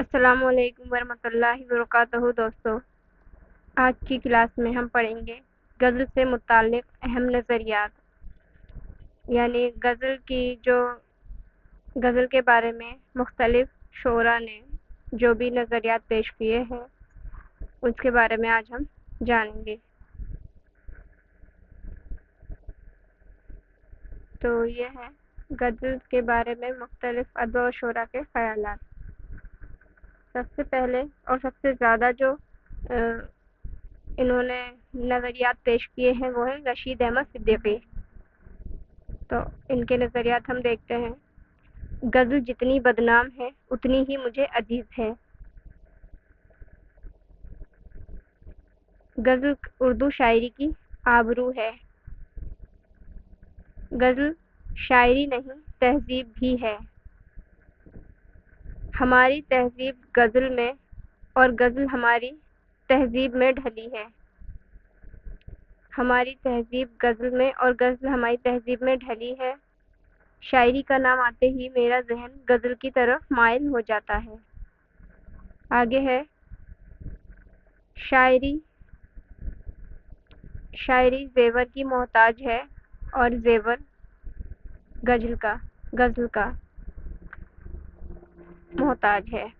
अस्सलाम वालेकुम वरहमतुल्लाहि वबरकातुहू। दोस्तों, आज की क्लास में हम पढ़ेंगे गज़ल से मुताल्लिक़ अहम नज़रियात, यानी गज़ल के बारे में मुख्तलिफ़ शोरा ने जो भी नज़रियात पेश किए हैं उसके बारे में आज हम जानेंगे। तो ये है गज़ल के बारे में मुख्तलिफ़ अदब और शोरा के ख़यालात। सबसे पहले और सबसे ज़्यादा जो इन्होंने नज़रियात पेश किए हैं वो है रशीद अहमद सिद्दीकी। तो इनके नज़रियात हम देखते हैं। गज़ल जितनी बदनाम है उतनी ही मुझे अजीज़ है। गज़ल उर्दू शायरी की आबरू है। गज़ल शायरी नहीं तहज़ीब भी है। हमारी तहज़ीब गज़ल में और गज़ल हमारी तहज़ीब में ढली है। हमारी तहज़ीब गज़ल में और गज़ल हमारी तहज़ीब में ढली है। शायरी का नाम आते ही मेरा ज़हन गज़ल की तरफ माइल हो जाता है। आगे है शायरी ज़ेवर की मोहताज है और ज़ेवर गज़ल का मोहताज है।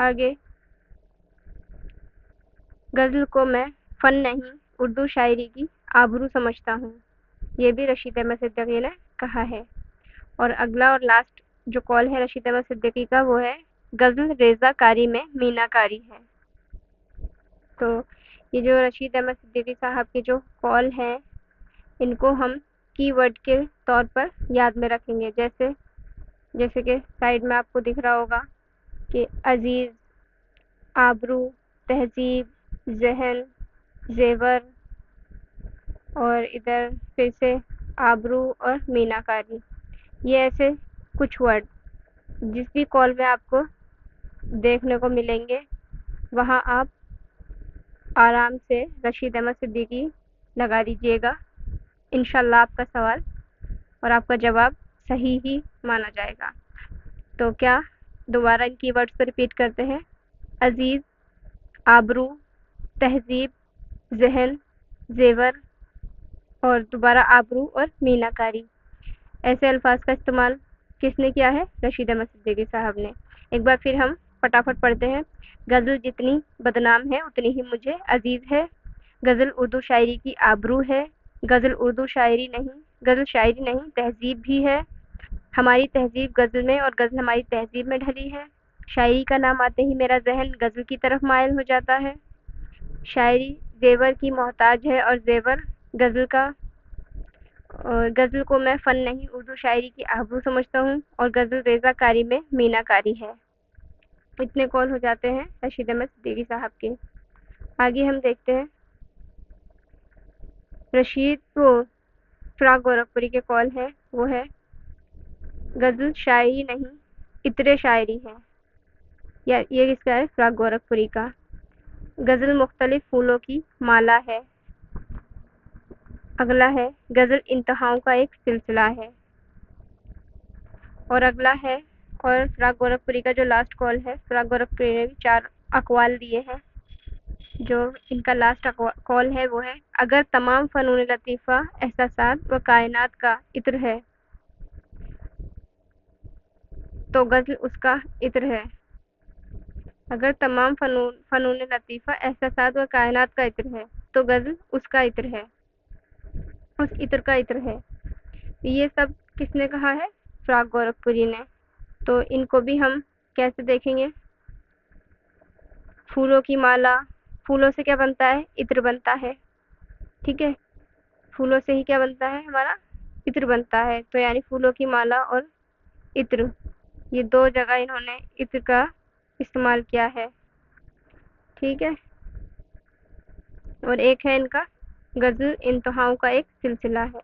आगे गज़ल को मैं फ़न नहीं उर्दू शायरी की आबरू समझता हूँ। ये भी रशीद अहमद सिद्दीकी ने कहा है। और अगला और लास्ट जो कॉल है रशीद अहमद सिद्दीकी का वो है गज़ल रेज़ाकारी में मीनाकारी है। तो ये जो रशीद अहमद सिद्दीकी साहब की जो कॉल है इनको हम कीवर्ड के तौर पर याद में रखेंगे। जैसे कि साइड में आपको दिख रहा होगा कि अजीज़, आबरू, तहज़ीब, ज़हन, ज़ेवर और इधर फिर से आबरू और मीनाकारी। ये ऐसे कुछ वर्ड जिस भी कॉल में आपको देखने को मिलेंगे वहाँ आप आराम से रशीद अहमद सिद्दीकी लगा दीजिएगा। इंशाल्लाह आपका सवाल और आपका जवाब सही ही माना जाएगा। तो क्या दोबारा इन कीवर्ड्स को रिपीट करते हैं। अजीज़, आबरू, तहज़ीब, ज़हन, ज़ेवर और दोबारा आबरू और मीनाकारी। ऐसे अल्फाज का इस्तेमाल किसने किया है? रशीद अहमद सिद्दीकी साहब ने। एक बार फिर हम फटाफट पढ़ते हैं। गज़ल जितनी बदनाम है उतनी ही मुझे अजीज़ है। गज़ल उर्दू शायरी की आबरू है। गज़ल शायरी नहीं तहज़ीब भी है। हमारी तहज़ीब गज़ल में और गज़ल हमारी तहज़ीब में ढली है। शायरी का नाम आते ही मेरा ज़हन गज़ल की तरफ माइल हो जाता है। शायरी ज़ेवर की मोहताज है और ज़ेवर गज़ल को मैं फ़न नहीं उर्दू शायरी की आबरू समझता हूँ और गज़ल रेज़ाकारी में मीनाकारी है। इतने कॉल हो जाते हैं रशीद अहमद सिद्दीकी साहब के। आगे हम देखते हैं फ़राग गोरखपुरी के कॉल है वो है गज़ल शायरी नहीं इतरे शायरी है। ये किसका है? फ़राग गोरखपुरी का। गज़ल मुख्तलिफ फूलों की माला है। अगला है गज़ल इंतहाओं का एक सिलसिला है। और अगला है और फ़राग गोरखपुरी का जो लास्ट कॉल है, फ़राग गोरखपुरी ने भी 4 अक़वाल दिए हैं। जो इनका लास्ट कॉल है वो है अगर तमाम फ़नून लतीफ़ा एहसासात व कायनात का इत्र है तो गज़ल उसका इत्र है। अगर तमाम फ़नून लतीफ़ा एहसासात व कायनात का इत्र है तो गज़ल उसका इत्र है, उस इत्र का इत्र है। ये सब किसने कहा है? फ़राग गोरखपुरी ने। तो इनको भी हम कैसे देखेंगे? फूलों की माला, फूलों से क्या बनता है? इत्र बनता है। ठीक है, फूलों से ही क्या बनता है? हमारा इत्र बनता है। तो यानी फूलों की माला और इत्र, ये 2 जगह इन्होंने इत्र का इस्तेमाल किया है। ठीक है, और एक है इनका गज़ल इंतहाओं का एक सिलसिला है।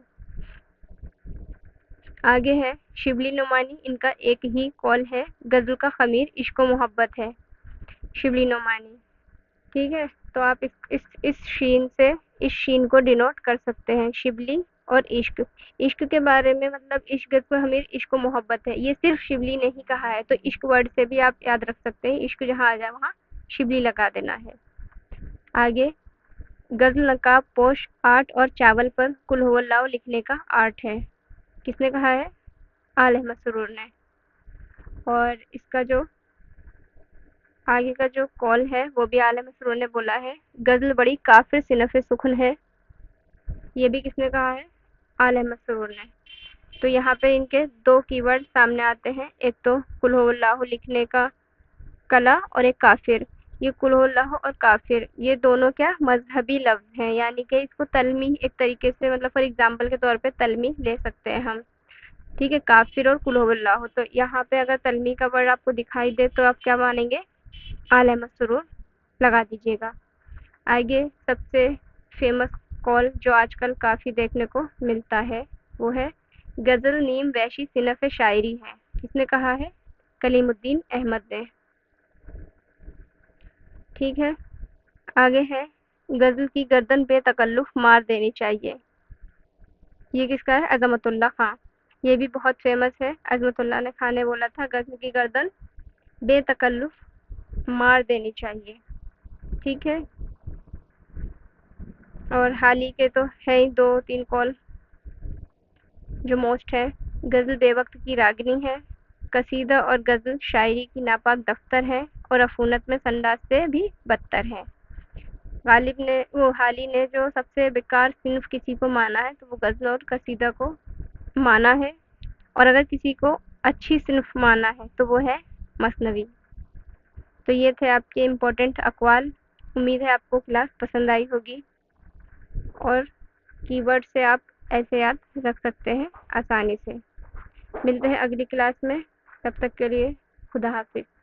आगे है शिबली नुमानी, इनका एक ही कॉल है गज़ल का ख़मीर इश्क व मोहब्बत है। शिबली नुमानी। ठीक है, तो आप इस शीन से इस शीन को डिनोट कर सकते हैं। शिबली اور عشق عشق کے بارے میں مطلب عشق کو ہمیں عشق و محبت ہے، یہ صرف شبلی نہیں کہا ہے، تو عشق ورڈ سے بھی آپ یاد رکھ سکتے ہیں، عشق جہاں آ جائے وہاں شبلی لگا دینا ہے۔ آگے غزل نقاب پوش آرٹ اور چاول پر کل ہو اللہ لکھنے کا آرٹ ہے، کس نے کہا ہے؟ آل احمد سرور نے۔ اور اس کا جو آگے کا جو کال ہے وہ بھی آل احمد سرور نے بولا ہے، غزل بڑی کافر صنف سخن ہے، یہ بھی کس نے کہا ہے؟ آل احمد سرور نے۔ تو یہاں پہ ان کے دو کی ورڈ سامنے آتے ہیں، ایک تو کل ہو اللہ لکھنے کا کلا اور ایک کافر۔ یہ کل ہو اللہ اور کافر یہ دونوں کیا مذہبی لفظ ہیں، یعنی کہ اس کو تلمی ایک طریقے سے مطلب فار ایگزامپل کے طور پہ تلمی لے سکتے ہیں ہم، ٹھیک ہے، کافر اور کل ہو اللہ۔ تو یہاں پہ اگر تلمی کا ورڈ آپ کو دکھائی دے تو آپ کیا مانیں گے؟ آل احمد سرور لگا دیجیے گا۔ آگے سب سے فیمس کال جو آج کل کافی دیکھنے کو ملتا ہے وہ ہے غزل نیم ویشی صنف شاعری ہے، کس نے کہا ہے؟ کلیم الدین احمد نے، ٹھیک ہے۔ آگے ہے غزل کی گردن بے تکلف مار دینی چاہیے، یہ کس کا ہے؟ عظمت اللہ خان، یہ بھی بہت فیمس ہے، عظمت اللہ خان نے بولا تھا غزل کی گردن بے تکلف مار دینی چاہیے، ٹھیک ہے۔ اور حال ہی کے تو ہے ہی دو تین کال جو موسٹ ہے، غزل بے وقت کی راگنی ہے، قصیدہ اور غزل شاعری کی ناپاک دفتر ہے اور عفونت میں سنداز سے بھی بدتر ہے۔ غالب نے حالی نے جو سب سے بیکار صنف کسی کو مانا ہے تو وہ غزل اور قصیدہ کو مانا ہے، اور اگر کسی کو اچھی صنف مانا ہے تو وہ ہے مثنوی۔ تو یہ تھے آپ کے امپورٹنٹ اقوال، امید ہے آپ کو کلاس پسند آئی ہوگی اور کی ورڈ سے آپ ایسے یاد رکھ سکتے ہیں آسانی سے۔ ملتے ہیں اگلی کلاس میں، تب تک کے لیے خدا حافظ۔